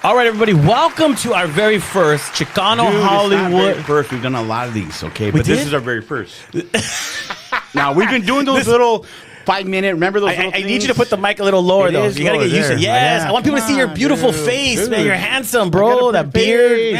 All right, everybody, welcome to our very first Chicano Hollywood. Very first, we've done a lot of these, okay? We But did? this is our very first. Now, we've been doing those little 5-minute, remember those little I things? need you to put the mic a little lower, though. You got to get used to it. Yes, Yeah, I want people to see your beautiful face, man. You're handsome, bro. That beard.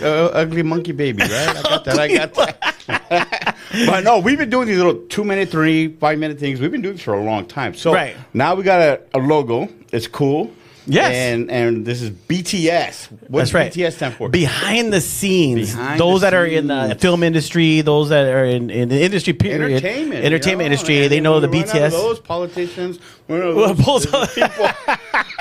Ugly monkey baby, right? I got that. But no, we've been doing these little 2-minute, 5-minute things. We've been doing this for a long time. So now we got a logo. It's cool. Yes. And this is BTS. What's BTS stand for? Behind the scenes. Those that are in the film industry, those that are in the industry, period. Entertainment industry. They know the BTS. Those politicians. People.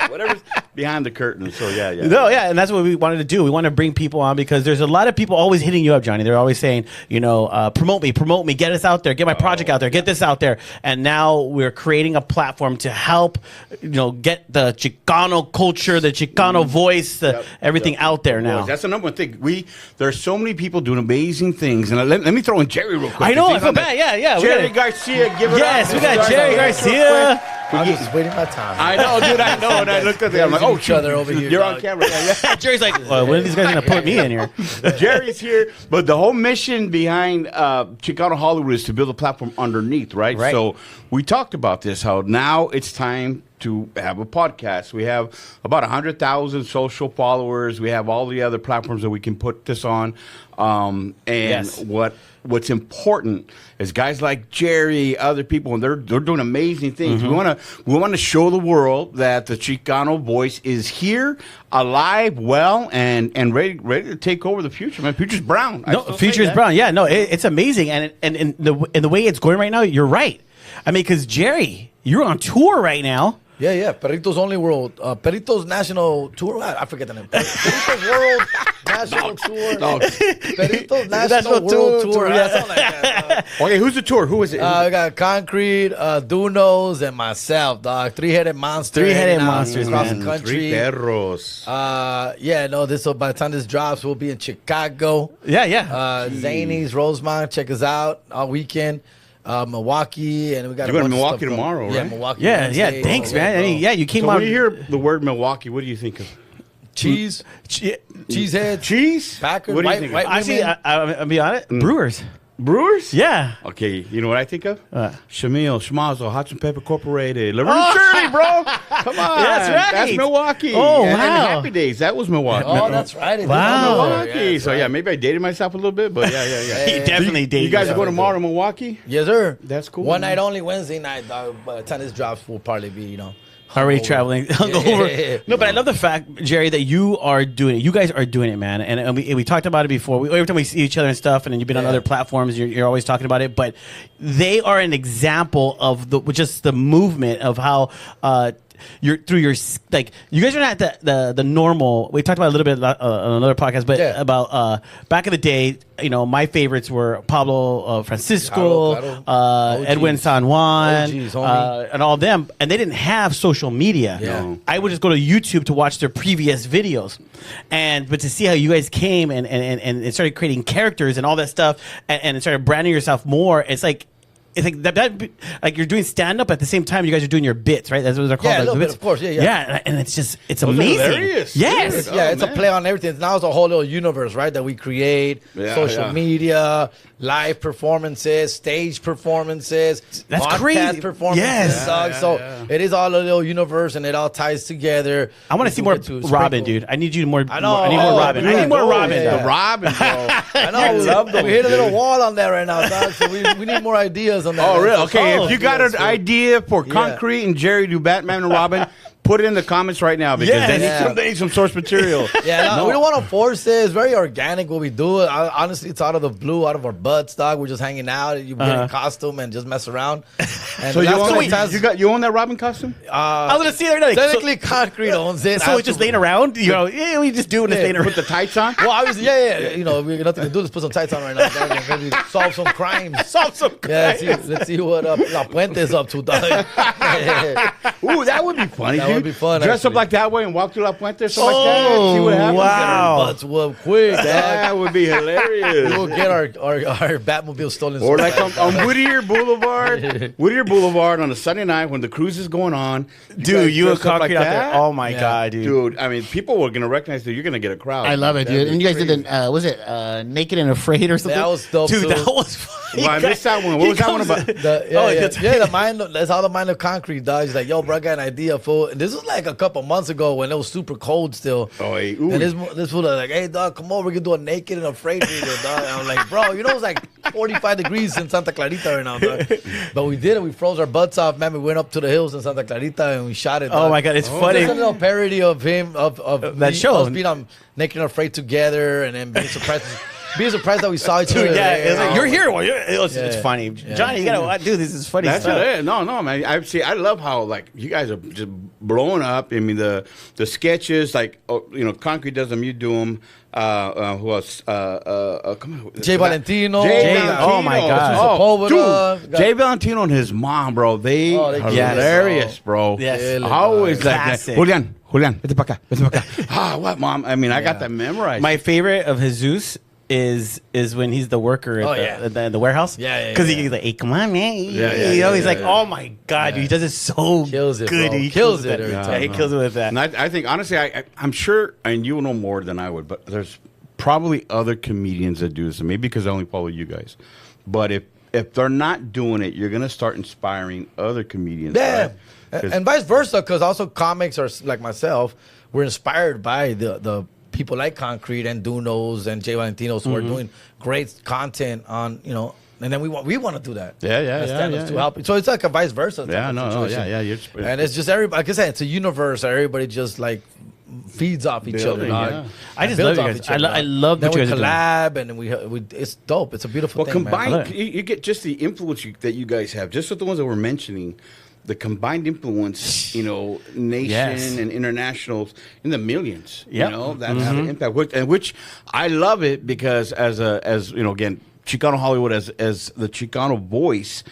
Whatever's behind the curtain. So, yeah. No, yeah, and that's what we wanted to do. We want to bring people on because there's a lot of people always hitting you up, Johnny. They're always saying, promote me, get us out there, get my project out there, get this out there. And now we're creating a platform to help, get the Chicano culture, the Chicano voice, everything out there now. That's the number one thing. There's so many people doing amazing things. And let me throw in Jerry real quick. I know, I feel bad. Yeah. Jerry Garcia, give it up. Yes, we got Jerry Garcia. I'm just waiting my time. I know, dude. I know. And I looked at them. I'm like, oh, each other over here. You're on camera. Yeah. Jerry's like, when are these guys going to put me in here? Jerry's here. But the whole mission behind Chicano Hollywood is to build a platform underneath, right? So we talked about this, how now it's time to have a podcast. We have about 100,000 social followers. We have all the other platforms that we can put this on. What's important is guys like Jerry, other people, and they're doing amazing things. Mm-hmm. We want to show the world that the Chicano voice is here, alive, well, and ready to take over the future. Man, future's brown. No, future's brown. Yeah, no, it's amazing, and the way it's going right now, you're right. I mean, because Jerry, you're on tour right now. Yeah. Perito's Only World. Perito's National Tour. I forget the name. Perito's World National Tour. No. Perito's National World Tour. Yeah, something like that. Okay, who's the tour? Who is it? We got Concrete, Dunos, and myself, dog. Three-headed monster. Three-headed monsters, across man. the country. Three perros. By the time this drops, we'll be in Chicago. Yeah. Zany's, Rosemont. Check us out all weekend. Milwaukee, and we got. You're going to Milwaukee tomorrow, right? Yeah, Milwaukee. Yeah. Thanks, man. I mean, you came on. When you hear the word Milwaukee, what do you think of? Cheese, cheesehead, cheese, Packers. What do you think? Actually, I'll be honest. Brewers. Yeah. Okay, you know what I think of? Shamil, Schmazel, Hot and Pepper Corporated, Laverne Shirley, bro. Come on, that's right. That's Milwaukee. Oh, and wow. Happy Days, that was Milwaukee. Oh, that's right. Wow. Milwaukee. So maybe I dated myself a little bit, but yeah. He definitely dated. You guys are going tomorrow to Milwaukee? Yes, sir. That's cool. One night only, Wednesday night. By the time this drops, we'll probably be, already traveling. No, but I love the fact, Jerry, that you are doing it. You guys are doing it, man. And we talked about it before. Every time we see each other and stuff, and then you've been on other platforms, you're always talking about it. But they are an example of just the movement of how you guys are not the normal. We talked about it a little bit on another podcast, but about back in the day. My favorites were Pablo Francisco, Edwin San Juan, and all of them. And they didn't have social media. Yeah. I would just go to YouTube to watch their previous videos, but to see how you guys came and started creating characters and all that stuff, and started branding yourself more. It's like that like you're doing stand up at the same time you guys are doing your bits, right? That's what they're called. Yeah, a little bit, of course. Yeah. Yeah, and it's amazing. Hilarious. Yes. It's a play on everything. Now it's a whole little universe, right? That we create, social media, live performances, stage performances, that's podcast crazy. Performances. Yes. So it is all a little universe, and it all ties together. I want to see more Robin, dude. I need you more. I know. I need more Robin. I need more Robin. The Robin, bro. I know. We hit a little wall on there right now, dog. So we need more ideas on that. Oh, really? Okay, if you got an idea for Concrete and Jerry do Batman and Robin, put it in the comments right now because they need some source material. We don't want to force it. It's very organic what we do. Honestly, it's out of the blue, out of our butts, dog. We're just hanging out. You get in costume and just mess around. And so you own that Robin costume? I was gonna see there. Technically, Concrete owns it. So it's just laying around. We just do it. Laying around. Put the tights on. Well, obviously, we got nothing to do. Let's put some tights on right now. Maybe solve some crimes. Yeah, let's see what La Puente is up to, dog. Ooh, that would be funny, dude. That'd be fun. Dress up like that way and walk through La Puente or something like that. See what happens. Wow. Butts whoop quick. That would be hilarious. We'll get our Batmobile stolen. Or like on Whittier Boulevard on a Sunday night when the cruise is going on. Dude, you and dress up Concrete out there. Oh my God, dude. Dude, I mean, people were going to recognize that you're going to get a crowd. I love it, dude. And you guys did was it Naked and Afraid or something? That was dope, Dude, too. that was funny. Well, I missed that one. What was that one about? The mind. That's how the mind of Concrete does. He's like, yo, bro, I got an idea, fool. And this was like a couple months ago when it was super cold still. Oh, hey, and this fool was like, hey, dog, come over, we can do a Naked and Afraid video, dog. And I'm like, bro, you know it's like 45 degrees in Santa Clarita right now, dog. But we did it. We froze our butts off, man. We went up to the hills in Santa Clarita and we shot it, dog. Oh my God, it's funny. It's a little parody of him, of that show. Us being on Naked and Afraid together and then being surprised that we saw each other. Dude, yeah, it's like, you're here. It's funny. Yeah. Johnny, you gotta do this. Is funny That's stuff. it. No, man. I love how like you guys are just blowing up. I mean, the sketches, like Concrete does them, you do them. Who else? Come on. Jay Valentino. Oh my God. Dude, Jay Valentino and his mom, bro. They are hilarious, bro. Yes. Always like that. Classic. Julian, vete pa acá. What, mom? I mean, I got that memorized. My favorite of Jesus is when he's the worker at the warehouse. Because he's like, hey, come on, man. He's like, oh my God, dude, he does it so kills it, good. Bro. He kills it every time. He kills it with that. And I think, honestly, I'm sure, and you will know more than I would, but there's probably other comedians that do this, and maybe because I only follow you guys. But if they're not doing it, you're going to start inspiring other comedians. Yeah. Right? And vice versa, because also comics are like myself, we're inspired by the people like Concrete and Dunos and Jay Valentinos who are doing great content on, and then we want to do that. Yeah. To help. So it's like a vice versa. And it's just everybody. Like I said, it's a universe. Everybody just like feeds off each other. Yeah. I just love you guys. I love that we you guys collab and we it's dope. It's a beautiful thing. Combined, you get just the influence that you guys have, just with the ones that we're mentioning. The combined influence, nation and internationals in the millions, that have an impact. Which I love it because as again, Chicano Hollywood as the Chicano voice,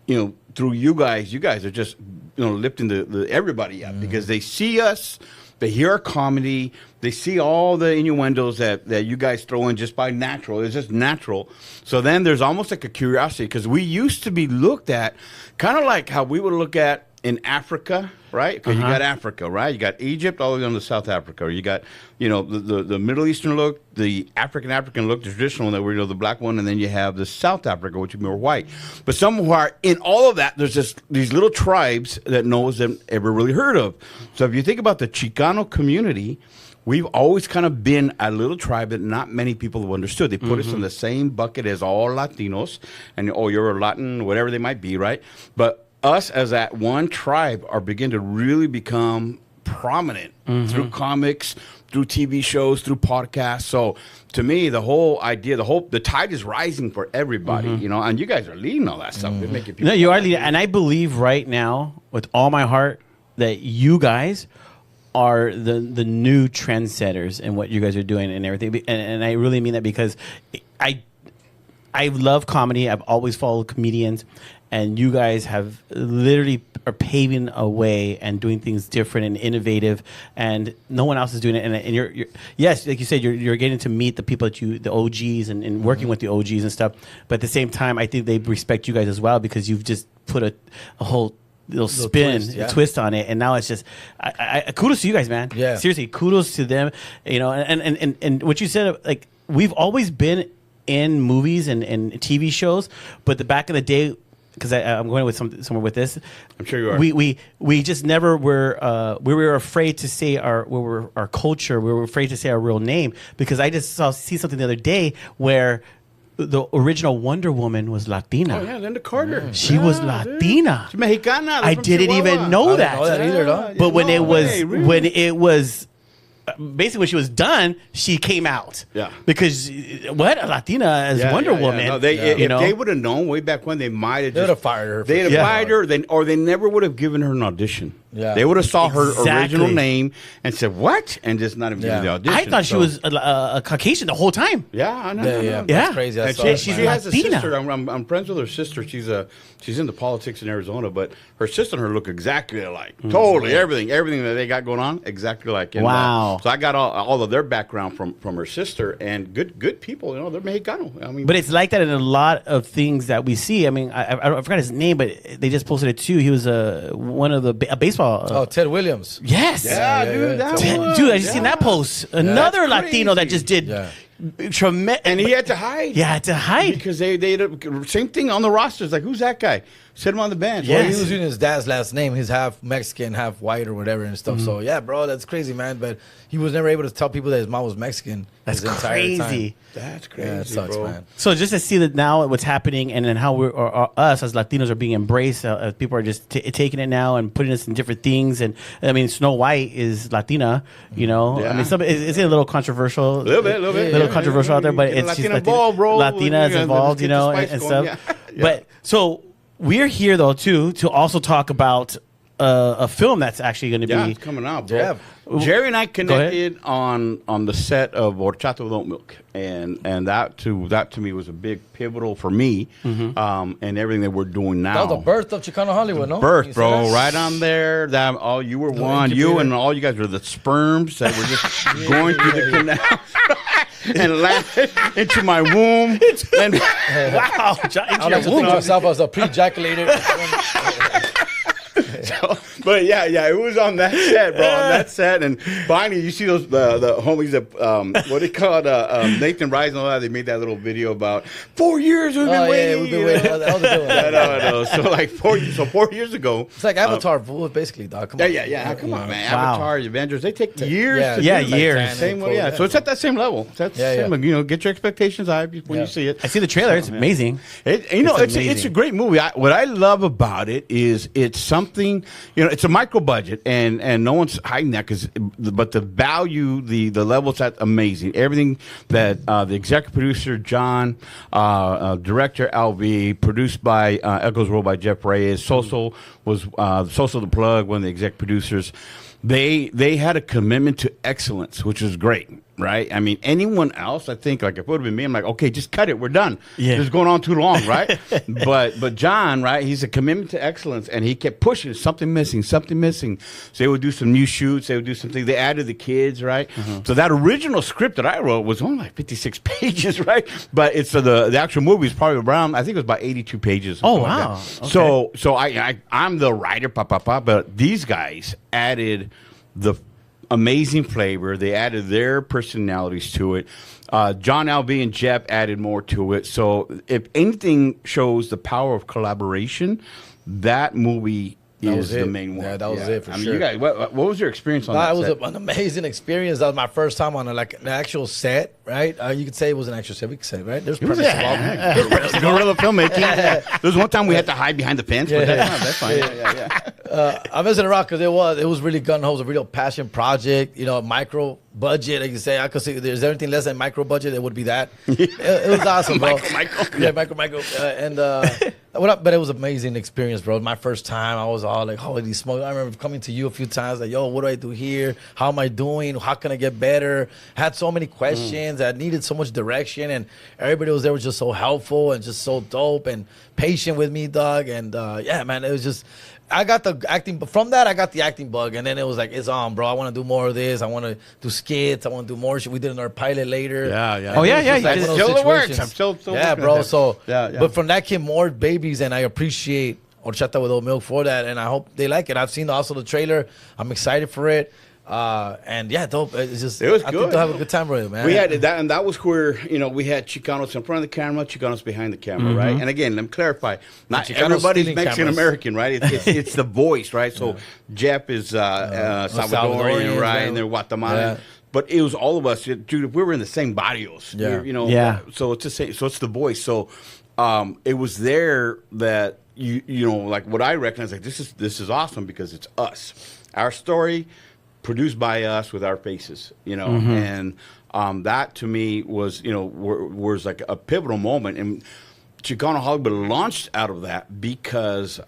through you guys are just lifting the everybody up because they see us. They hear our comedy. They see all the innuendos that you guys throw in just by natural. It's just natural. So then there's almost like a curiosity because we used to be looked at kind of like how we would look at in Africa, right? Because you got Africa, right? You got Egypt all the way down to South Africa. Or you got, the Middle Eastern look, the African look, the traditional, that we're the black one, and then you have the South Africa, which is more white. But somewhere in all of that, there's just these little tribes that no one's ever really heard of. So if you think about the Chicano community, we've always kind of been a little tribe that not many people have understood. They put us in the same bucket as all Latinos, and you're a Latin, whatever they might be, right? But us as that one tribe are beginning to really become prominent through comics, through TV shows, through podcasts. So to me, the whole idea, the tide is rising for everybody, and you guys are leading all that stuff. They're making people. No, you are leading, and I believe right now with all my heart that you guys are the new trendsetters in what you guys are doing and everything. And I really mean that because I love comedy. I've always followed comedians. And you guys have literally are paving a way and doing things different and innovative, and no one else is doing it. And you're yes, like you said, you're getting to meet the people the OGs and working with the OGs and stuff. But at the same time, I think they respect you guys as well because you've just put a whole little spin, twist on it, and now it's just I kudos to you guys, man. Yeah, seriously, kudos to them. And what you said, like we've always been in movies and TV shows, but the back in the day. Because I'm going with somewhere with this. I'm sure you are. We just never were. We were afraid to say our culture. We were afraid to say our real name because I just see something the other day where the original Wonder Woman was Latina. Oh yeah, Linda Carter. She was Latina. She's Mexicana. I didn't even know that. I didn't know that either, though. But when it was. Basically, when she was done, she came out. Yeah. Because a Latina as Wonder Woman. No, if they would have known way back when, they might have. They would have fired her. They'd have fired her, or they never would have given her an audition. They would have saw her original Exactly. name and said, what? And just not even give the audition. I thought she was a Caucasian the whole time. Yeah, I know. Yeah, Yeah. that's crazy. And she has a Latina. sister. I'm friends with her sister. She's into politics in Arizona, but her sister and her look exactly alike. Totally, everything that they got going on, exactly like. And, Wow. so I got all of their background from her sister, and good people. You know, they're Mexicano. I mean, But it's like that in a lot of things that we see. I mean, I forgot his name, but they just posted it too. He was one of a baseball. Oh, Ted Williams. Yes. yeah, yeah, dude, yeah. that one. Dude, I just seen that post. Another That's Latino that crazy. just did Yeah. tremendous. And he had to hide. Yeah, to hide. Because they same thing on the rosters. Like, who's that guy? Set him on the bench. Yeah. Well, Yes. he was using his dad's last name. He's half Mexican, half white or whatever and stuff. So, yeah, bro, that's crazy, man. But he was never able to tell people that his mom was Mexican. That's his entire crazy. That's crazy, Yeah, it sucks, bro. man. So just to see that now what's happening and then how us as Latinos are being embraced, people are just taking it now and putting us in different things. And I mean, Snow White is Latina, you know. Yeah. I mean, it's a little controversial, A little bit. little controversial out there, but Get a it's Latina she's ball, bro. Latina is Yeah, involved, get you the know, spice and going. stuff. Yeah. But so we're here though too to also talk about a film that's actually going to Yeah, be. it's coming out, bro. Yeah. Jerry and I ahead. connected on the set of Horchata with Oat Milk, and that to me was a big pivotal for me, and everything that we're doing now. That was the birth of Chicano Hollywood, no? Birth, You bro, said that? right on there. That you were one, you incubator. and all you guys were the sperms that were just going through the canal and landed into my womb. And Wow, I like to think of myself as a pre-ejaculated. but yeah, it was on that set, bro. On that set, and finally, you see those the homies that what they call Nathan Rise and all that. They made that little video about 4 years we've been waiting. we've been waiting. That was a good one. I know. So like 4 years ago. It's like Avatar, basically, dog. Come on. Yeah. Come on, man. Wow. Avatar, Avengers, they take years. Yeah, to yeah, do. years. Titanic, Same way, yeah. So it's at that same level. That's Yeah, same, yeah. you know, get your expectations high when Yeah. you see it. I see the trailer. It's amazing. It's amazing. a great movie. What I love about it is it's something, you know, it's a micro budget and no one's hiding that but the value, the levels, that's amazing. Everything that the executive producer John, director LV, produced by Echoes World by Jeff Reyes, Soso was Soso the Plug, one of the exec producers. They had a commitment to excellence, which was great. Right? I mean, anyone else, I think, like if it would have been me, I'm like, okay, just cut it. We're done. Yeah. This is going on too long, right? but John, right? He's a commitment to excellence, and he kept pushing. Something missing. So they would do some new shoots. They would do something. They added the kids, right? So that original script that I wrote was only like 56 pages, right? But it's the actual movie is probably around. I think it was about 82 pages. Oh, something like wow. that. Okay. So I'm the writer, but these guys added the amazing flavor. They added their personalities to it. John Alvey and Jeff added more to it. So if anything shows the power of collaboration, that movie That is was the it. main one. Yeah, that was it for I mean, sure. you guys, what was your experience on That that was set? an amazing experience. That was my first time on an actual set, right? You could say it was an actual set. We could say, right? There's premise involved. Guerrilla filmmaking. There was one time we had to hide behind the fence, but that's fine. Yeah. I'm messing around because it was really gun ho. It was a real passion project. You know, micro budget. Like you say, I could say there's anything less than micro budget, it would be that. It was awesome, bro. Micro. Yeah, micro. But it was an amazing experience, bro. My first time, I was all like, holy smoke. I remember coming to you a few times, like, yo, what do I do here? How am I doing? How can I get better? I had so many questions. I needed so much direction, and everybody was there was just so helpful and just so dope and patient with me, dog. And yeah, man, it was just. I got the acting, but from that I got the acting bug, and then it was like, it's on, bro. I want to do more of this. I want to do skits. I want to do more shit. We did another pilot later. Yeah. Oh, yeah, It was yeah, just you one did. of those Still it works. situations. I'm still yeah, working bro. at that. So, Yeah. but from that came more babies, and I appreciate Horchata with Oat Milk for that, and I hope they like it. I've seen also the trailer. I'm excited for it. And yeah, dope. It's just, It was I good. think they'll have a good time with it, man. We had that, and that was where we had Chicanos in front of the camera, Chicanos behind the camera, right? And again, let me clarify: not Chicanos everybody's stealing Mexican cameras. American, right? It's the voice, right? So Jeff is Salvadorian, Salvadorians, right? right. And they're Guatemalan. Yeah. But it was all of us, dude. If we were in the same barrios, Yeah. Yeah. So it's the same. So it's the voice. So it was there that you know, like what I recognize, like this is awesome because it's us, our story. Produced by us with our faces, and that to me was, was like a pivotal moment. And Chicano Hollywood launched out of that because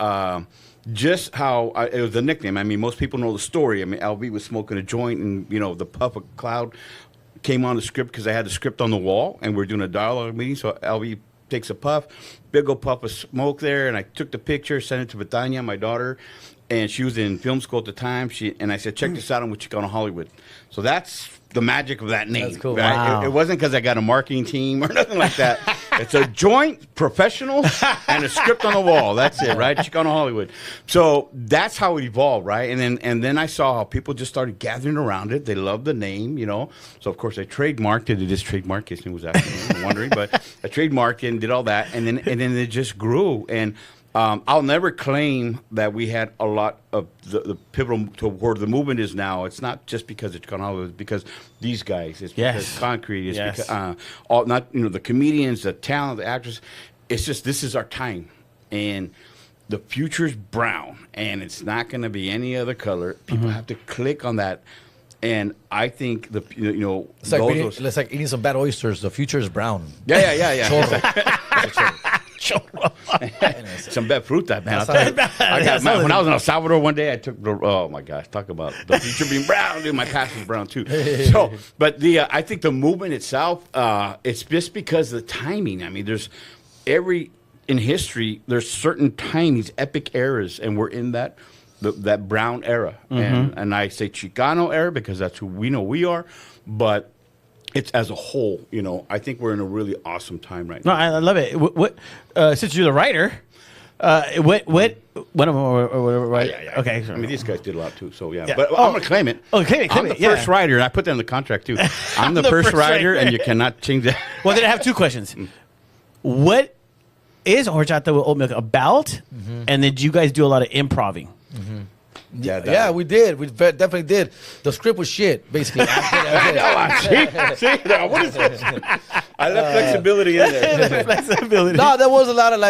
just how it was the nickname. I mean, most people know the story. I mean, LB was smoking a joint, and the puff of cloud came on the script because I had the script on the wall, and we're doing a dialogue meeting. So LB takes a puff, big old puff of smoke there, and I took the picture, sent it to Betania, my daughter, and she was in film school at the time. And I said, check this out on Chicano Hollywood. So that's the magic of that name. That's cool. Right? Wow. It wasn't because I got a marketing team or nothing like that. It's a joint, professional, and a script on the wall. That's it, right? Chicano Hollywood. So that's how it evolved, right? And then I saw how people just started gathering around it. They loved the name, So of course I trademarked it. It is trademarked. In case anyone was asking, wondering, but I trademarked it and did all that, and then it just grew. And I'll never claim that we had a lot of the pivotal to where the movement is now. It's not just because it's Chicano Hollywood. It's because these guys. It's because Concrete. It's because the comedians, the talent, the actors. It's just this is our time, and the future's brown, and it's not going to be any other color. People have to click on that. And I think it's like eating some bad oysters. The future is brown. Yeah. Some bad fruta, man. When I was in El Salvador one day, I took oh my gosh, talk about the future being brown. Dude, my past was brown too. So, but I think the movement itself, it's just because of the timing. I mean, in history, there's certain time, these epic eras, and we're in that brown era, and I say Chicano era because that's who we know we are, but it's as a whole, I think we're in a really awesome time right now. No, I love it. What since you're the writer, what one of them or whatever, right? Yeah. Okay. I mean, these guys did a lot too, so yeah. But I'm gonna claim it. Oh, claim it. I'm the first writer, and I put that in the contract too. I'm the first writer, and you cannot change that. Well, then I have two questions. What is horchata with oat milk about? And did you guys do a lot of improving? Yeah, we did. We definitely did. The script was shit, basically. See, what is this? I left flexibility in there. Flexibility. No, there was a lot of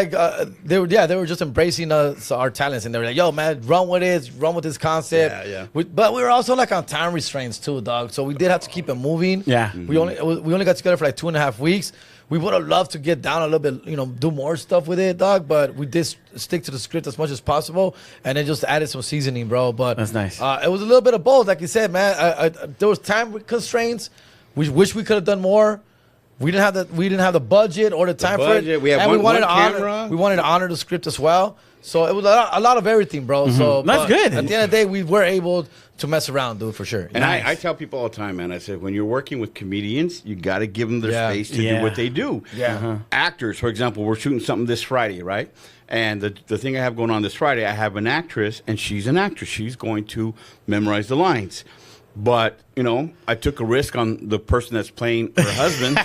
they were just embracing our talents, and they were like, "Yo, man, run with it, run with this concept." Yeah. But we were also on time restraints too, dog. So we did have to keep it moving. Yeah. We only got together for 2.5 weeks. We would have loved to get down a little bit, do more stuff with it, dog. But we did stick to the script as much as possible, and then just added some seasoning, bro. But that's nice. It was a little bit of both, like you said, man. There was time constraints. We wish we could have done more. We didn't have the budget or the time for it. We had we one camera. We wanted to honor the script as well. So it was a lot of everything, bro. So that's good. At the end of the day, we were able to mess around, dude, for sure. And I tell people all the time, man, I said, when you're working with comedians, you got to give them their space to do what they do. Yeah. Actors, for example, we're shooting something this Friday, right? And the thing I have going on this Friday, I have an actress, and she's an actress. She's going to memorize the lines. But, I took a risk on the person that's playing her husband.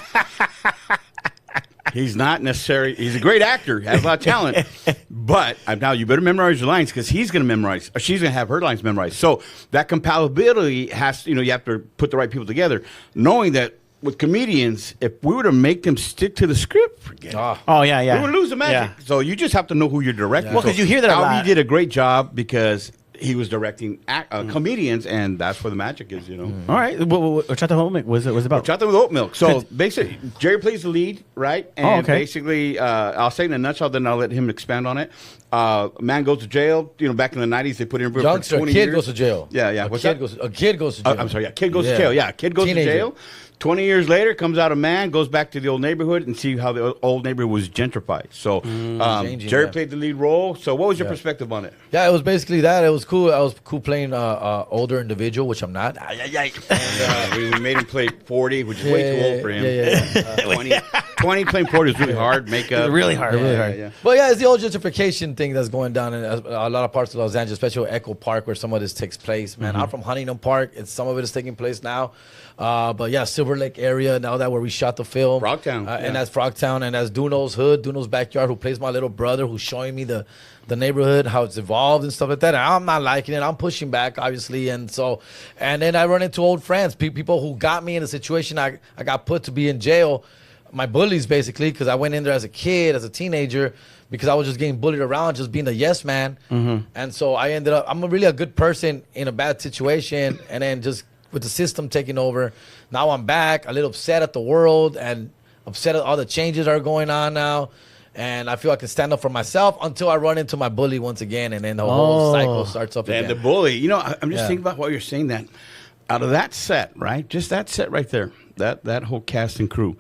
He's not necessarily, he's a great actor, has a lot of talent. But now you better memorize your lines because he's going to memorize, or she's going to have her lines memorized. So that compatibility has, you have to put the right people together, knowing that with comedians, if we were to make them stick to the script, forget it. Oh, yeah. We would lose the magic. Yeah. So you just have to know who you're directing. Well, because you hear that a lot. He did a great job because he was directing comedians, and that's where the magic is, All right. Horchata with oat milk was about? Horchata with oat milk. So basically, Jerry plays the lead, right? And basically, I'll say in a nutshell, then I'll let him expand on it. A man goes to jail. Back in the 90s, they put him in for 20 years. Kid goes to jail. Yeah. A kid goes to jail. I'm sorry. Kid goes to jail. Yeah, kid goes to jail. 20 years later, comes out a man, goes back to the old neighborhood and see how the old neighborhood was gentrified. So Jerry played the lead role. So what was your perspective on it? Yeah, it was basically that. It was cool. I was cool playing older individual, which I'm not. And, we made him play 40, which is way too old for him. 20 playing 40 is really hard. Makeup. Really hard. Yeah. But yeah, it's the old gentrification thing that's going down in a lot of parts of Los Angeles, especially Echo Park, where some of this takes place. Man, I'm from Huntington Park. Some of it is taking place now. But yeah, Silver Lake area, now that where we shot the film. Frogtown. And that's Frogtown. And that's Duno's hood, Duno's backyard, who plays my little brother, who's showing me the neighborhood, how it's evolved and stuff like that. And I'm not liking it. I'm pushing back, obviously. And then I run into old friends, people who got me in a situation I got put to be in jail. My bullies, basically, because I went in there as a kid, as a teenager, because I was just getting bullied around, just being a yes man. And so I ended up, I'm really a good person in a bad situation, and then just with the system taking over, now I'm back, a little upset at the world and upset at all the changes that are going on now. and I feel I can stand up for myself until I run into my bully once again, and then the whole cycle starts up again. And the bully, you know, I'm just thinking about what you're saying. That out of that set, right? Just that set right there, that whole cast and crew.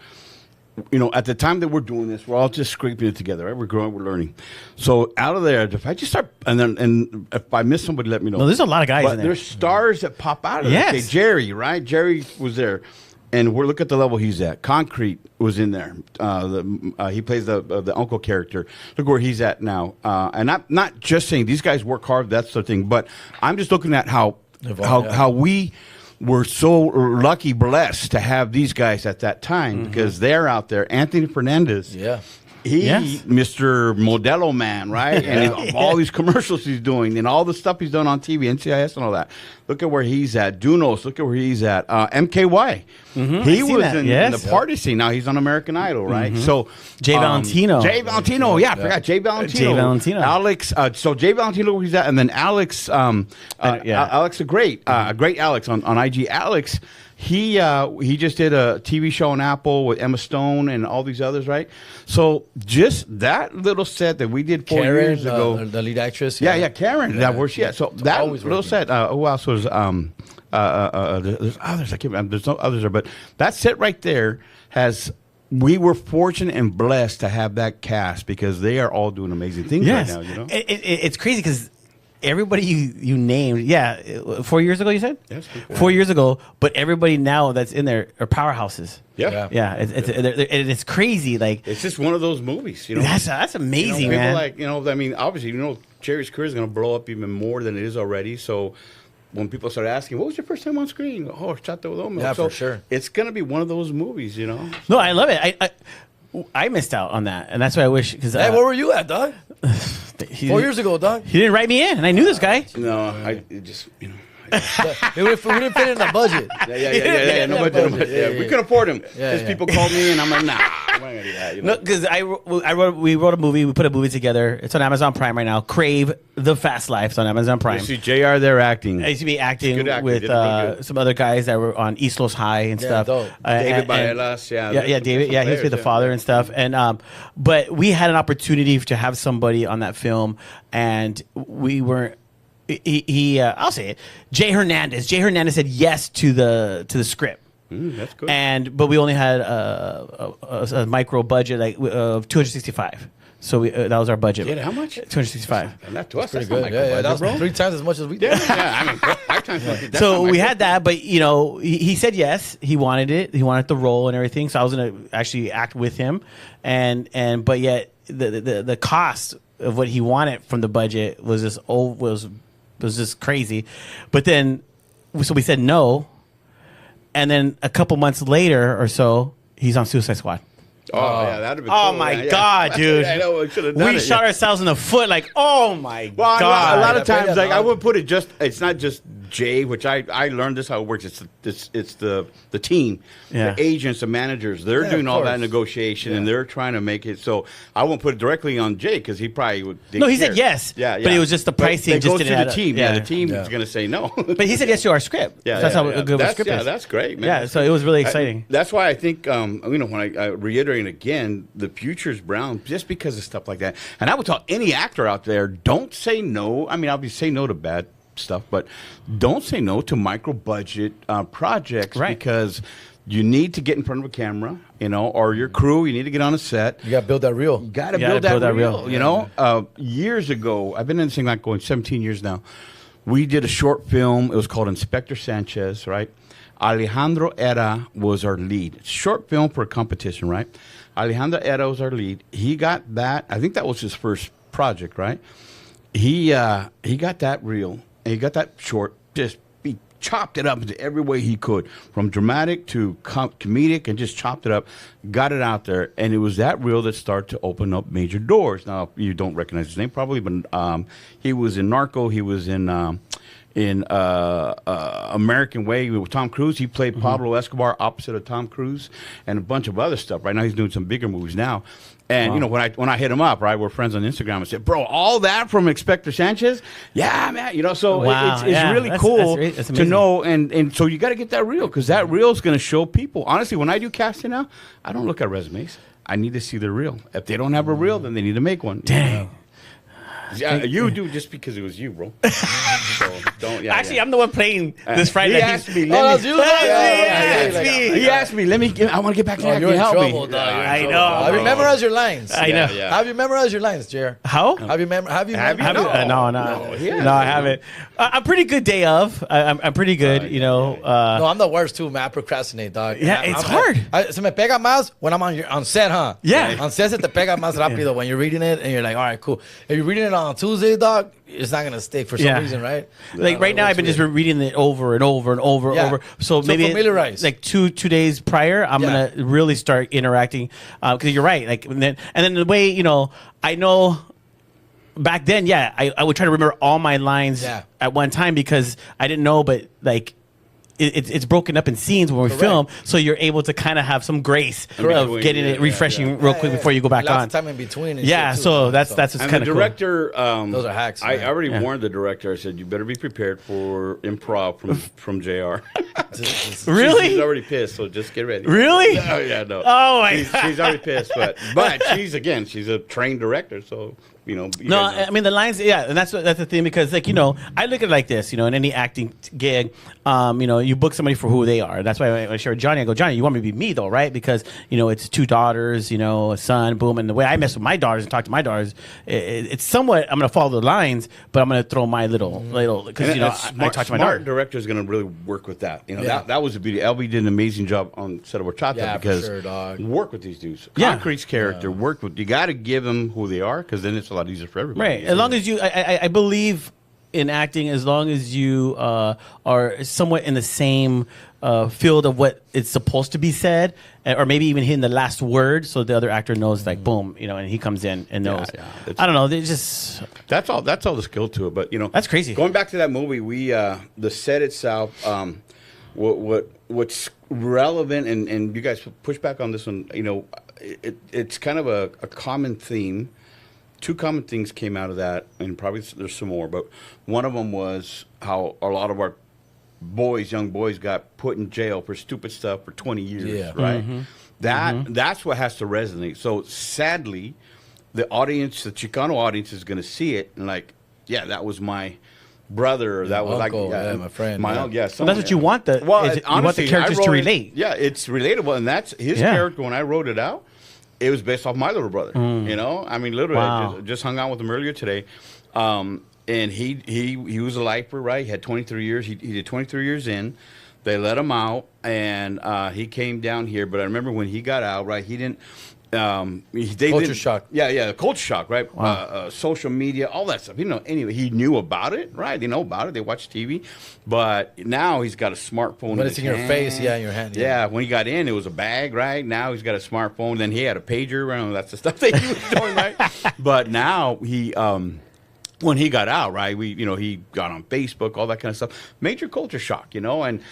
You know, at the time that we're doing this, we're all just scraping it together, right? We're growing, we're learning. So out of there, if I just start, and if I miss somebody, let me know. No, there's a lot of guys but in there. There's stars that pop out of Yes. it. Okay, Jerry, right? Jerry was there. And we're look at the level he's at. Concrete was in there. He plays the uncle character. Look where he's at now. And I'm not just saying these guys work hard. That's the thing. But I'm just looking at how we were so lucky, blessed to have these guys at that time because they're out there. Anthony Fernandez. Yeah. Mr. Modelo Man, right? And all these commercials he's doing and all the stuff he's done on TV, NCIS and all that. Look at where he's at. Dunos, look at where he's at. MKY. He was in the party scene. Now he's on American Idol, right? So Jay Valentino. Jay Valentino. Yeah, I forgot. Jay Valentino. Jay Valentino. Alex. So Jay Valentino, where he's at. And then Alex, Alex the Great. Great Alex on IG. Alex, he just did a TV show on Apple with Emma Stone and all these others, right? So just that little set that we did 4 years ago. The lead actress. Yeah, Karen. That where she at. So that little set. Who else was? There's others. I can't remember. There's no others there, but that set right there has. We were fortunate and blessed to have that cast because they are all doing amazing things right now. You know, it's crazy because everybody you named, 4 years ago you said, yes, 4 years ago, but everybody now that's in there are powerhouses. Yeah. It's crazy. Like it's just one of those movies. You know, that's amazing, people man. like I mean, obviously, Jerry's career is going to blow up even more than it is already. So when people start asking, "What was your first time on screen?" Oh, Chato Udomo. Yeah, so for sure. It's going to be one of those movies. No, I love it. I missed out on that, and that's why I wish. Because Hey, where were you at, dog? 4 years ago, dog. He didn't write me in, and I knew this guy. No, I just we didn't fit in the budget. Yeah. No budget. We could afford him. People called me, and I'm like, nah. I'm not gonna do that. No, because we wrote a movie. We put a movie together. It's on Amazon Prime right now. Crave the Fast Life. It's on Amazon Prime. You see JR there acting. I used to be acting Good actor. with Really some other guys that were on East Los High and stuff. dope. David Barelas, David. Yeah, he used to be the father and stuff. And but we had an opportunity to have somebody on that film, and we weren't. I'll say it. Jay Hernandez said yes to the script. That's good. But we only had a micro budget of 265. So that was our budget. Yeah, how much? 265. And that to us, that's Good. not That was bro. 3 times as much as we did. I mean, 5 times. That's So not we my had that, but he said yes. He wanted it. He wanted the role and everything. So I was gonna actually act with him, but yet the cost of what he wanted from the budget was just crazy. But then, so we said no, and then a couple months later or so, he's on Suicide Squad. Oh, yeah, that'd be Oh cool. my God, dude! I know we should have done We it. shot ourselves in the foot. Like, oh my Well, God! a lot of times, Yeah, like I would put it it's not just Jay, which I learned this how it works. It's the team, Yeah. the agents, the managers. They're Yeah, doing of all that course. negotiation, and they're trying to make it. So I won't put it directly on Jay because he probably would. No, he said yes. Yeah, but it was just the pricing. But it just goes didn't to add the up. team. Yeah, the team is going to say no. But he said yes to our script. So that's how good of a script is. That's great, man. Yeah, so it was really exciting. That's why I think, when I reiterate again, the future's brown just because of stuff like that. And I would tell any actor out there, don't say no. I mean, obviously say no to bad stuff, but don't say no to micro budget projects because you need to get in front of a camera, or your crew. You need to get on a set. You got to build that reel. You got to build that reel. Years ago, I've been in this thing like going 17 years now. We did a short film. It was called Inspector Sanchez, right? Alejandro Era was our lead. Short film for a competition, right? Alejandro Era was our lead. He got that. I think that was his first project, right? He got that reel. He got that short. He chopped it up into every way he could, from dramatic to comedic, and just chopped it up, got it out there, and it was that reel that started to open up major doors. Now, you don't recognize his name probably, but he was in Narco. He was in American Way with Tom Cruise. He played Pablo Escobar opposite of Tom Cruise, and a bunch of other stuff. Right now, he's doing some bigger movies now. And when I hit him up, right, we're friends on Instagram. I said, "Bro, all that from Inspector Sanchez? Yeah, man. So Wow. it's really cool that's to amazing. know. And so you got to get that reel because that reel is going to show people. Honestly, when I do casting now, I don't look at resumes. I need to see the reel. If they don't have a reel, then they need to make one. Dang. Yeah, you do just because it was you, bro. So don't. Actually, I'm the one playing this Friday. He asked me. that's you. He asked me. I want to get back to that. You're in help trouble, me. dog. I know. Have you memorized your lines? I know. Yeah. Have you memorized your lines, Jer? How? Have you Have you? No, I haven't. I'm pretty good day of. I'm pretty good, you know. No, I'm the worst too, man. I procrastinate, dog. Yeah, it's hard. Se me pega más when I'm on set, huh? Yeah. On set se te pega más rápido when you're reading it and you're like, all right, cool. If you're reading it on Tuesday, dog, it's not gonna stick for some reason, right? Like right now, I've been just reading it over and over and over and over. So maybe like two days prior, I'm gonna really start interacting because you're right. Like and then the way, you know, I know. Back then, I would try to remember all my lines at one time because I didn't know, but like it's broken up in scenes when we film, so you're able to kind of have some grace of getting it refreshing real quick before you go back on. Lots of time in between. And so that's what's kind of cool. The director, those are hacks. I already warned the director. I said, you better be prepared for improv from JR. Really? She's already pissed, so just get ready. Really? Oh yeah, no. Oh my God. She's already pissed, but she's a trained director, so. You know, I mean the lines, and that's the thing because like, you know, I look at it like this, you know, in any acting gig, you know, you book somebody for who they are. That's why I share with Johnny. I go, Johnny, you want me to be me though, right? Because you know it's 2 daughters, you know, a son, boom, and the way I mess with my daughters and talk to my daughters, it's somewhat I'm gonna follow the lines, but I'm gonna throw my little because you know I talk to my daughter. Director is gonna really work with that. You know, that was the beauty. LB did an amazing job on set of Horchata because work with these dudes. Concrete's character, work with. You got to give them who they are because then it's a lot easier for everybody. Right. As long as you, I believe in acting, as long as you are somewhat in the same field of what it's supposed to be said, or maybe even hitting the last word, so the other actor knows, like, boom, you know, and he comes in and knows. I don't know. They just that's all the skill to it. But you know, that's crazy. Going back to that movie, we the set itself. What's relevant, and you guys push back on this one. You know, it's kind of a common theme. 2 common things came out of that, and probably there's some more, but one of them was how a lot of our young boys got put in jail for stupid stuff for 20 years, right? That's what has to resonate. So sadly, the audience, the Chicano audience is going to see it and like, that was my brother, or that was uncle, like my friend. My uncle, that's what you want. You want the characters to relate. It's relatable, and that's his character. When I wrote it out, it was based off my little brother. You know, I mean, literally, I just hung out with him earlier today, and he was a lifer, right? He had 23 years. He did 23 years in. They let him out, and he came down here. But I remember when he got out, right? He didn't. Culture shock. Yeah, culture shock, right? Wow. Social media, all that stuff. You know, anyway, he knew about it, right? They know about it. They watch TV, but now he's got a smartphone. When it's in your face, in your hand. Yeah, when he got in, it was a bag, right? Now he's got a smartphone. Then he had a pager. Right? That's the stuff they used on, right? But now he. When he got out, right, he got on Facebook, all that kind of stuff. Major culture shock, you know, and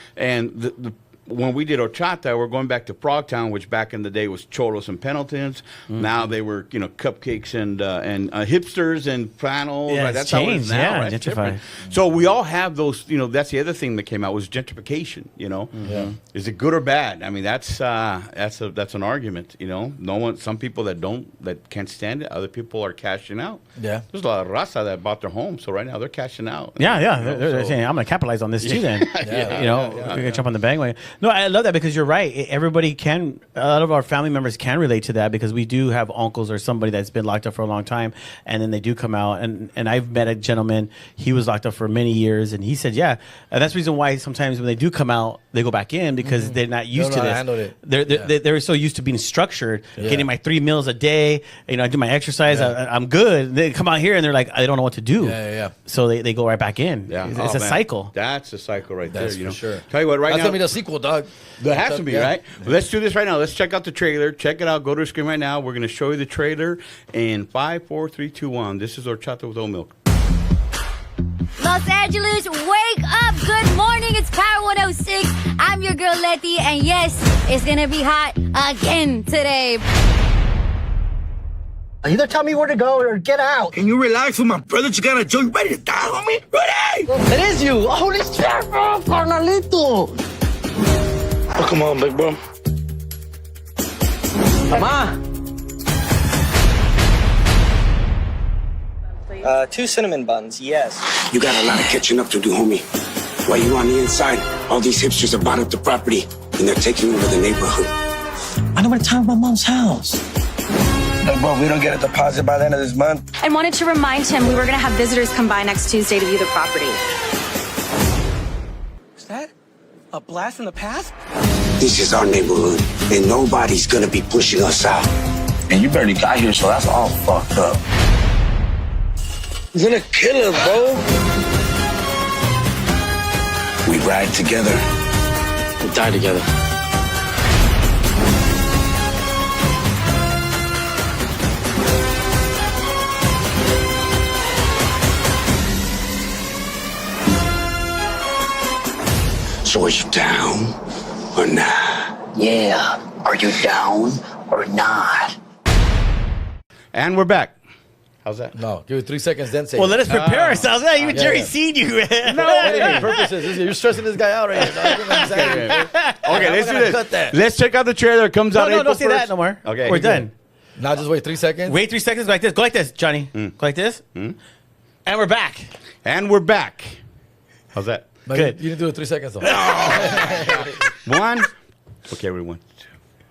when we did Horchata, we're going back to Frogtown, which back in the day was Cholos and Pendletons. Now they were, cupcakes and hipsters and flannels. Yeah, right? That's how it is now, right? Gentrified. So we all have those. That's the other thing that came out was gentrification. Is it good or bad? I mean, that's an argument. Some people that can't stand it. Other people are cashing out. Yeah, there's a lot of raza that bought their home, so right now they're cashing out. They're saying I'm going to capitalize on this too. Then we're going to jump on the bandwagon. No, I love that because you're right. Everybody a lot of our family members can relate to that because we do have uncles or somebody that's been locked up for a long time, and then they do come out. And I've met a gentleman, he was locked up for many years, and he said, and that's the reason why sometimes when they do come out, they go back in because they're not used to this. They're so used to being structured, getting my 3 meals a day. I do my exercise. I'm good. They come out here and they're like, I don't know what to do. So they go right back in. It's a cycle. That's a cycle right there. For sure. Tell you what, that's gonna be the sequel, dog. There has to be, right? Well, let's do this right now. Let's check out the trailer. Check it out. Go to the screen right now. We're going to show you the trailer in 5, 4, 3, 2, 1. This is Horchata with oat milk. Los Angeles, wake up. Good morning. It's Power 106. I'm your girl, Letty. And yes, it's going to be hot again today. Either tell me where to go or get out. Can you relax with my brother Chicano Joe? You ready to die, homie? Ready? It is you. Holy shit, bro. Carnalito. Oh, come on, big bro. Mamá, 2 cinnamon buns, yes. You got a lot of catching up to do, homie. While you on the inside, all these hipsters have bought up the property, and they're taking over the neighborhood. I don't want to talk about Mom's house. Look, bro, if we don't get a deposit by the end of this month. I wanted to remind him we were going to have visitors come by next Tuesday to view the property. Is that a blast from the past? This is our neighborhood, and nobody's gonna be pushing us out. And you barely got here, so that's all fucked up. He's gonna kill us, bro. We ride together. We die together. So are you down or not? Yeah. Are you down or not? And we're back. How's that? No, give it 3 seconds, then say. Well, let us prepare ourselves. Yeah, even Jerry yeah. seen you. No, purposes. You're stressing this guy out right here. Okay, let's do this. Cut that. Let's check out the trailer. It comes out No, April don't say 1st. that no more. Okay. We're done. Now just wait 3 seconds. Wait 3 seconds. Go like this. Go like this, Johnny. Go like this. And we're back. And we're back. How's that? But Good. You didn't do it 3 seconds though. One. Okay, we 1, 2,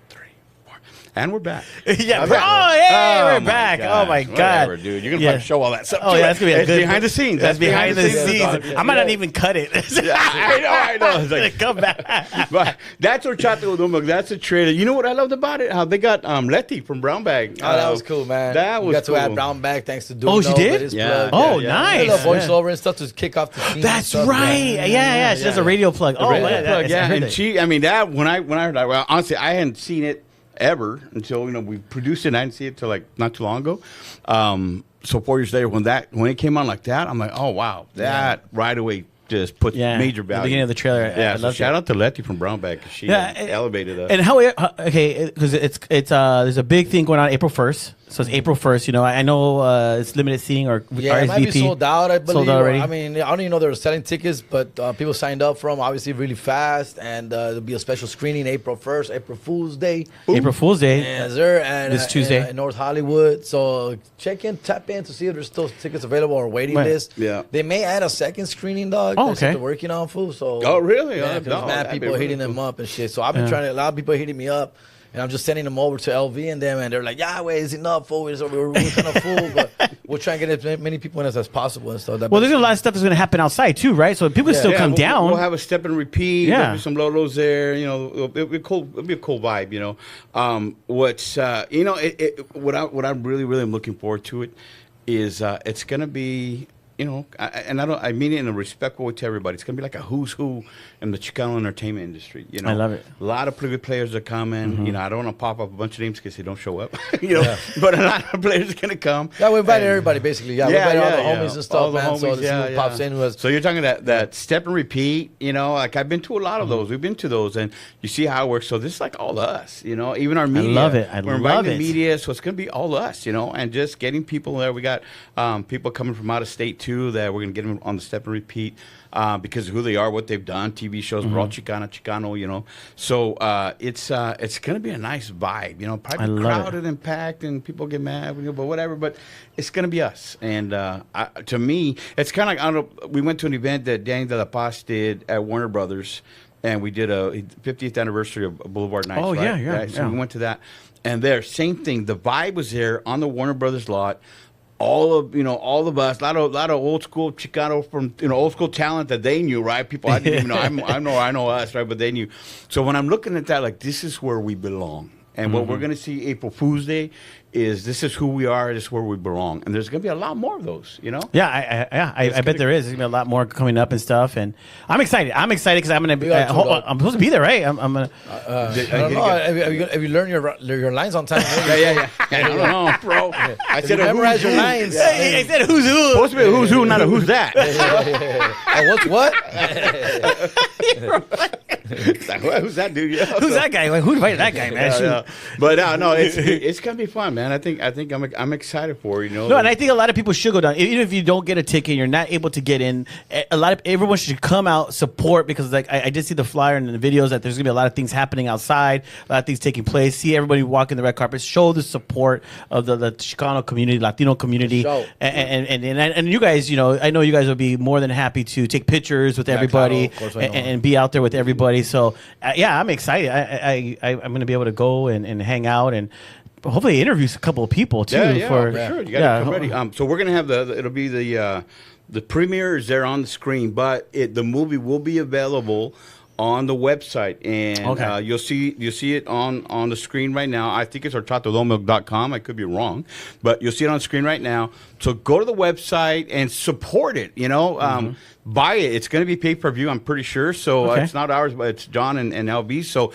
3, 4. And we're back. Yeah. How's Bro, that? hey, we're my back. God. Oh my God, Whatever, dude. You're gonna have to show all that stuff. Oh to yeah, it. that's gonna be a It's good behind the scenes. That's behind the scenes. Yeah. I might not even cut it. Yeah, I know. It's like, Come back. but that's horchata with That's a trailer. You know what I loved about it? How they got Letty from Brown Bag. Oh, that was cool, man. That we was got cool. to add Brown Bag thanks to Duno. Oh, she did? Yeah. Oh, yeah. nice. A little voiceover and stuff to kick off the scene. That's and stuff, right. Yeah. She does a radio plug. Oh, Radio man, plug, I yeah. heard And it. she, I mean, that when I heard that, well, honestly, I hadn't seen it ever until we produced it. And I didn't see it till like not too long ago. So 4 years later, when it came on like that, I'm like, oh wow, that right away just put major the value. beginning of the trailer. Yeah, I so love shout it. out to Letty from Brown Bag because she elevated us. And how? Okay, because it's there's a big thing going on April 1st. So it's April 1st. You know, I know it's limited seating or Yeah, RSVP. it might be sold out, I believe. Sold out already. I mean, I don't even know they were selling tickets, but people signed up for them, obviously, really fast. And there'll be a special screening April 1st, April Fool's Day. April Fool's Day. Yes, sir. And, This Tuesday. in North Hollywood. So tap in to see if there's still tickets available or waiting Right. list. Yeah. They may add a second screening, dog. Oh, That's okay. what they're working on, fool. So, Oh, really? Yeah, Oh, 'cause no, mad that'd be people really hitting them cool. up and shit. So I've been trying to, a lot of people hitting me up. And I'm just sending them over to LV and them, and they're like, "Yeah, wait, it's enough, fool. We're kind of full, but we'll try and get as many people in as possible and stuff." Well, there's a lot of stuff that's going to happen outside too, right? So people still come down. We'll have a step and repeat. Yeah. There'll be some Lolos there. You know, it'll be cool. It'll be a cool vibe. You know, what I'm really am looking forward to it is it's gonna be. You know, I mean it in a respectful way to everybody. It's gonna be like a who's who in the Chicano entertainment industry. You know, I love it. A lot of pretty good players are coming. You know, I don't want to pop up a bunch of names because they don't show up. You know, but a lot of players are gonna come. Yeah, we invited everybody basically. Yeah, we invited all the homies and stuff, All the man. So homies, let's see who pops in. So you're talking that step and repeat. You know, like I've been to a lot of those. We've been to those, and you see how it works. So this is like all us. You know, even our media. love it. We're inviting the media, so it's gonna be all us. You know, and just getting people there. We got people coming from out of state too that we're gonna get them on the step and repeat because of who they are, what they've done, TV shows, we're all Chicano, you know. So it's going to be a nice vibe, you know, probably crowded and packed and people get mad, but whatever. But it's going to be us. And to me, it's kind of like, I don't know, we went to an event that Danny De La Paz did at Warner Brothers, and we did a 50th anniversary of Boulevard Nights. Oh, right? yeah. So we went to that. And there, same thing. The vibe was there on the Warner Brothers lot. All of us, a lot of old school Chicano from old school talent that they knew, right? People I didn't even know. I know us, right? But they knew. So when I'm looking at that, like this is where we belong, and what we're gonna see April Fool's Day is this is who we are. This is where we belong, and there's gonna be a lot more of those, you know. Yeah, I bet there is. There's gonna be a lot more coming up and stuff, and I'm excited. I'm excited because I'm gonna be. I'm supposed to be there, right? I'm gonna. I don't know. Have you learned your lines on time? Yeah. I don't know, bro. I said memorize your lines. I said who's who. Supposed to be a who's who, not a who's that. What's what? Who's that dude? Yeah. Who's that guy? Like, who invited that guy, man? But no, it's gonna be fun, man. I think I'm excited for it, you know. No, and I think a lot of people should go down. Even if you don't get a ticket, you're not able to get in. Everyone should come out, support, because like I did see the flyer and the videos that there's gonna be a lot of things happening outside, a lot of things taking place. See everybody walking the red carpet, show the support of the Chicano community, Latino community, and you guys, you know, I know you guys will be more than happy to take pictures with everybody and be out there with everybody. So yeah, I'm excited. I'm gonna be able to go and hang out and hopefully interview a couple of people too. Yeah, for sure. You gotta come ready. So we're gonna have it'll be the premiere is there on the screen, but the movie will be available on the website, and you'll see it on the screen right now. I think it's horchatodomilk.com. I could be wrong, but you'll see it on the screen right now. So go to the website and support it. You know, buy it. It's going to be pay-per-view, I'm pretty sure. So it's not ours, but it's John and LB. So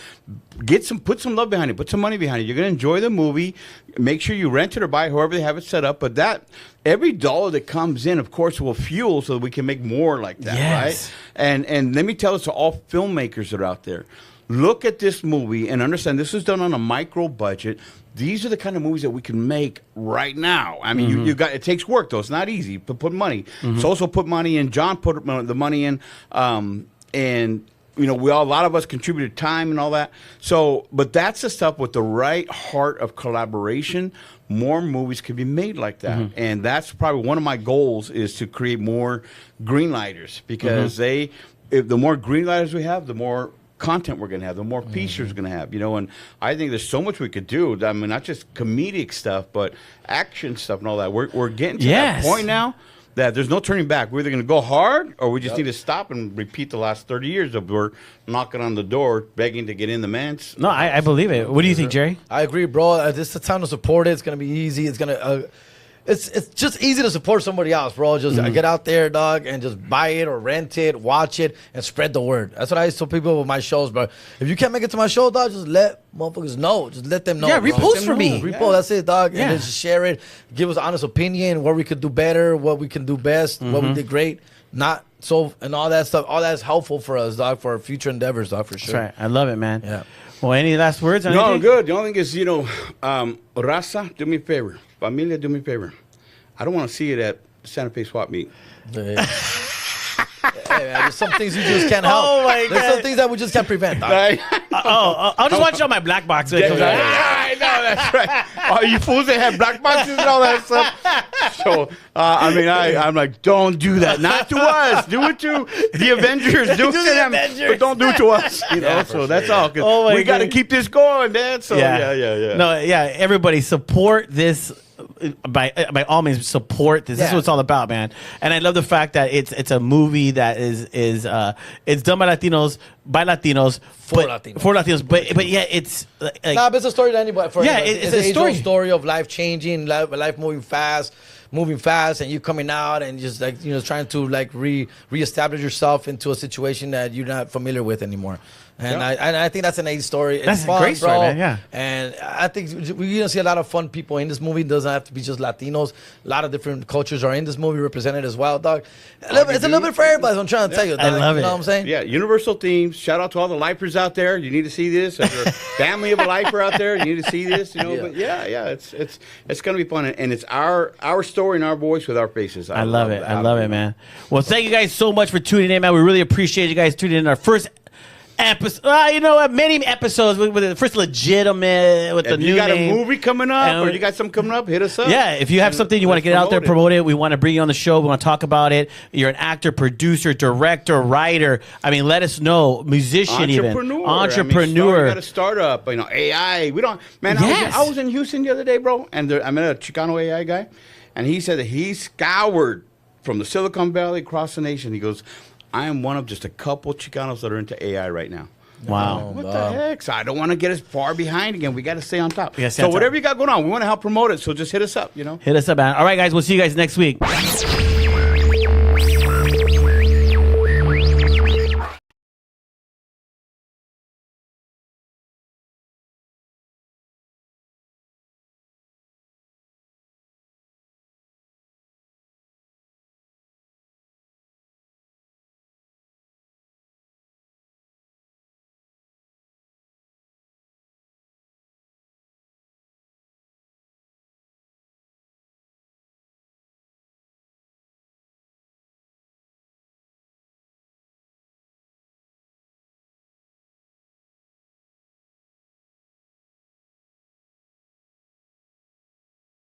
put some love behind it. Put some money behind it. You're going to enjoy the movie. Make sure you rent it or buy it, however they have it set up. But every dollar that comes in, of course, will fuel so that we can make more like that, right? And let me tell this to all filmmakers that are out there. Look at this movie and understand this is done on a micro budget. These are the kind of movies that we can make right now. I mean, you got it takes work though. It's not easy. But put money. It's also put money in. John put the money in, and you know a lot of us contributed time and all that. So, but that's the stuff with the right heart of collaboration. More movies can be made like that, and that's probably one of my goals is to create more greenlighters because the more greenlighters we have, the more content we're going to have, the more features we're going to have, you know, and I think there's so much we could do. I mean, not just comedic stuff, but action stuff and all that. We're getting to that point now that there's no turning back. We're either going to go hard or we just need to stop and repeat the last 30 years of we're knocking on the door, begging to get in the man's. No, I believe it. What do you think, Jerry? I agree, bro. This is the time to support it. It's going to be easy. It's going to... It's just easy to support somebody else, bro. Just get out there, dog, and just buy it or rent it, watch it, and spread the word. That's what I tell people with my shows, bro. If you can't make it to my show, dog, just let motherfuckers know. Just let them know. Yeah, repost for me. Repost, that's it, dog. And then just share it. Give us honest opinion, what we could do better, what we can do best, what we did great, not so, and all that stuff. All that's helpful for us, dog, for our future endeavors, dog, for sure. That's right. I love it, man. Yeah. Well, any last words? No, I'm good. The only thing is, you know, Raza, do me a favor. Familia, do me a favor. I don't want to see it at Santa Fe swap meet. Hey, man, there's some things you just can't help. Oh my God. There's some things that we just can't prevent. I'll just watch it on my black box. I know, that's right. Oh, you fools that have black boxes and all that stuff. So, I mean, I'm like, don't do that. Not to us. Do it to the Avengers. Do it to them. But don't do it to us. You know, so that's all. We got to keep this going, man. So, yeah. No, everybody support this. By all means, support this. This is what it's all about, man. And I love the fact that it's a movie that is it's done by Latinos for Latinos. But yeah, it's like, but it's a story to anybody. It's a story of life changing, life moving fast, and you coming out and just like trying to like reestablish yourself into a situation that you're not familiar with anymore. And I think that's an A story. It's that's fun, a great story, bro. man. Yeah. And I think we're gonna see a lot of fun people in this movie. It doesn't have to be just Latinos. A lot of different cultures are in this movie represented as well, dog. It's a little bit for everybody. So I'm trying to tell you, dog. I love it. You know what I'm saying? Yeah, universal themes. Shout out to all the lifers out there. You need to see this. If you're a family of a lifer out there, you need to see this. You know, but it's gonna be fun, and it's our story and our voice with our faces. I love it. I love it, man. Well, thank you guys so much for tuning in, man. We really appreciate you guys tuning in our first episode. You know what? Many episodes with the first legitimate with the new name. You got a movie coming up, or you got something coming up? Hit us up. Yeah, if you have something you want to get out there, promote it. We want to bring you on the show. We want to talk about it. You're an actor, producer, director, writer. I mean, let us know. Musician, entrepreneur. Entrepreneur. You got a startup. You know, AI. We don't. Man, I was in Houston the other day, bro, and I met a Chicano AI guy, and he said that he scoured from the Silicon Valley across the nation. He goes, I am one of just a couple Chicanos that are into AI right now. Wow. What the heck? So I don't want to get as far behind again. We got to stay on top. So whatever you got going on, we want to help promote it. So just hit us up, you know. Hit us up, man. All right, guys. We'll see you guys next week.